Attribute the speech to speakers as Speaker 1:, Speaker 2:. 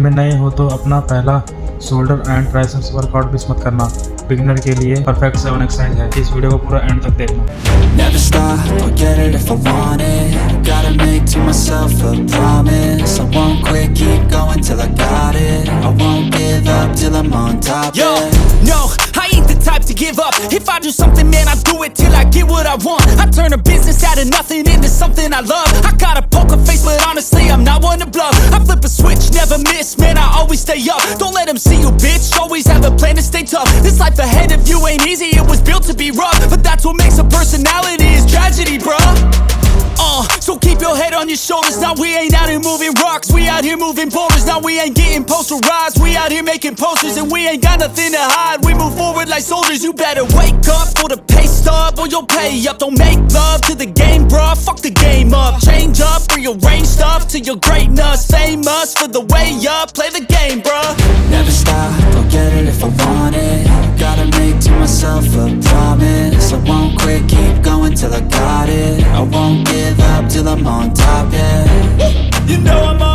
Speaker 1: में नए हो तो अपना पहला shoulder and triceps workout miss मत करना। बिगिनर के लिए परफेक्ट 7 एक्सरसाइज है। इस वीडियो को पूरा एंड तक देखना।
Speaker 2: Never stop, I'll get it if I want it. Gotta make to myself a promise. I won't quit, keep going till I got it. I won't give up till I'm on top.
Speaker 3: Yo,
Speaker 2: yeah.
Speaker 3: no, I ain't the type to give up. If I do something, man, I do it till I get what I want. I turn a business out of nothing into something I love. I got a poker face, but honestly, I'm not one to bluff. I flip a switch, never miss, man, I always stay up. Don't let them see you, bitch, always have a plan to stay tough. This life ahead of you ain't easy, it was built to be rough. But that's what makes a personality, is tragedy, bruh. So keep your head on your shoulders. Now we ain't out here moving rocks, we out here moving boulders. Now we ain't getting posterized, we out here making posters. And we ain't got nothing to hide, we move forward like soldiers. You better wake up for the pay stub or you'll pay up. Don't make love to the game, bruh, fuck the game up. Change up, rearrange stuff to your greatness. Famous for the way up, play the game, bruh.
Speaker 2: Never stop, I'll get it if I want it. Gotta make to myself a promise. I won't quit, keep going till I got it. I won't give up till I'm on top, yeah.
Speaker 3: You know I'm